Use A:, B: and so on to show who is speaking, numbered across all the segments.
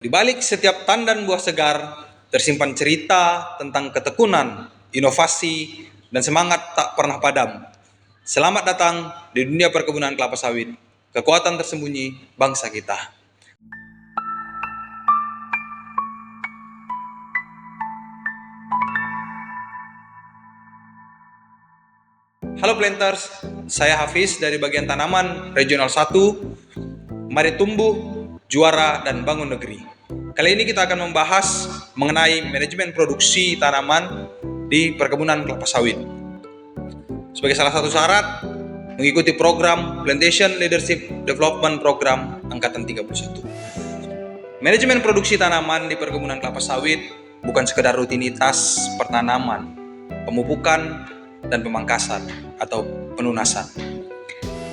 A: Di balik setiap tandan buah segar, tersimpan cerita tentang ketekunan, inovasi, dan semangat tak pernah padam. Selamat datang di dunia perkebunan kelapa sawit, kekuatan tersembunyi bangsa kita. Halo Planters, saya Hafiz dari bagian tanaman Regional 1. Mari tumbuh, juara, dan bangun negeri. Kali ini kita akan membahas mengenai manajemen produksi tanaman di perkebunan kelapa sawit. Sebagai salah satu syarat, mengikuti program Plantation Leadership Development Program Angkatan 31. Manajemen produksi tanaman di perkebunan kelapa sawit bukan sekedar rutinitas pertanaman, pemupukan, dan pemangkasan atau penunasan.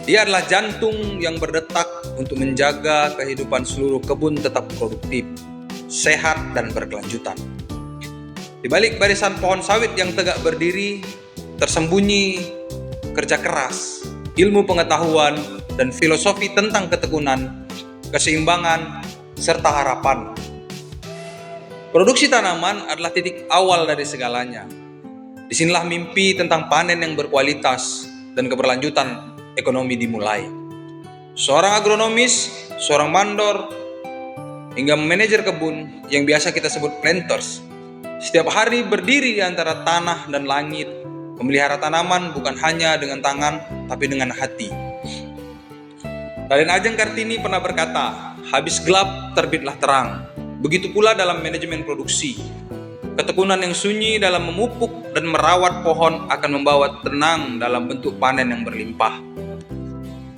A: Dia adalah jantung yang berdetak untuk menjaga kehidupan seluruh kebun tetap produktif, sehat, dan berkelanjutan. Di balik barisan pohon sawit yang tegak berdiri, tersembunyi kerja keras, ilmu pengetahuan, dan filosofi tentang ketekunan, keseimbangan, serta harapan. Produksi tanaman adalah titik awal dari segalanya. Disinilah mimpi tentang panen yang berkualitas dan keberlanjutan ekonomi dimulai. Seorang agronomis, seorang mandor, hingga manajer kebun yang biasa kita sebut planters, setiap hari berdiri di antara tanah dan langit, memelihara tanaman bukan hanya dengan tangan, tapi dengan hati. Raden Ajeng Kartini pernah berkata, habis gelap terbitlah terang. Begitu pula dalam manajemen produksi. Ketekunan yang sunyi dalam memupuk dan merawat pohon akan membawa tenang dalam bentuk panen yang berlimpah.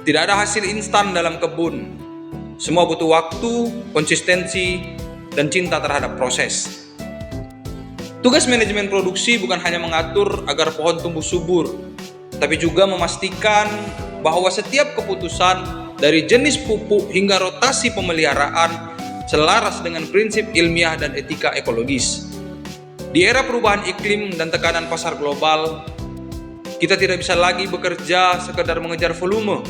A: Tidak ada hasil instan dalam kebun. Semua butuh waktu, konsistensi, dan cinta terhadap proses. Tugas manajemen produksi bukan hanya mengatur agar pohon tumbuh subur, tapi juga memastikan bahwa setiap keputusan dari jenis pupuk hingga rotasi pemeliharaan selaras dengan prinsip ilmiah dan etika ekologis. Di era perubahan iklim dan tekanan pasar global, kita tidak bisa lagi bekerja sekedar mengejar volume.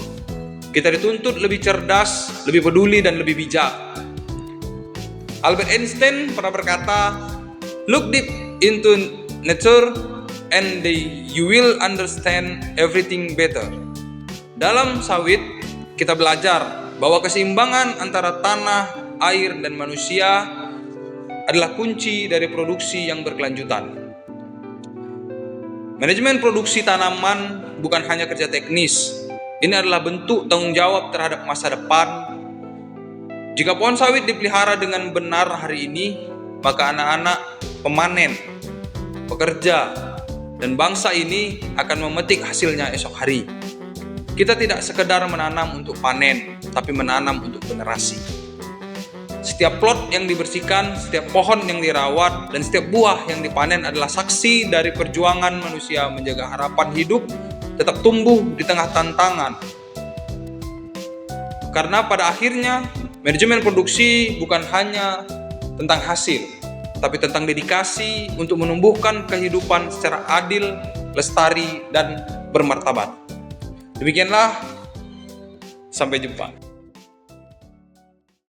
A: Kita dituntut lebih cerdas, lebih peduli, dan lebih bijak. Albert Einstein pernah berkata, "Look deep into nature and you will understand everything better." Dalam sawit, kita belajar bahwa keseimbangan antara tanah, air, dan manusia adalah kunci dari produksi yang berkelanjutan. Manajemen produksi tanaman bukan hanya kerja teknis. Ini adalah bentuk tanggung jawab terhadap masa depan. Jika pohon sawit dipelihara dengan benar hari ini, maka anak-anak pemanen, pekerja, dan bangsa ini akan memetik hasilnya esok hari. Kita tidak sekedar menanam untuk panen, tapi menanam untuk generasi. Setiap plot yang dibersihkan, setiap pohon yang dirawat, dan setiap buah yang dipanen adalah saksi dari perjuangan manusia menjaga harapan hidup tetap tumbuh di tengah tantangan. Karena pada akhirnya, manajemen produksi bukan hanya tentang hasil, tapi tentang dedikasi untuk menumbuhkan kehidupan secara adil, lestari, dan bermartabat. Demikianlah, sampai jumpa.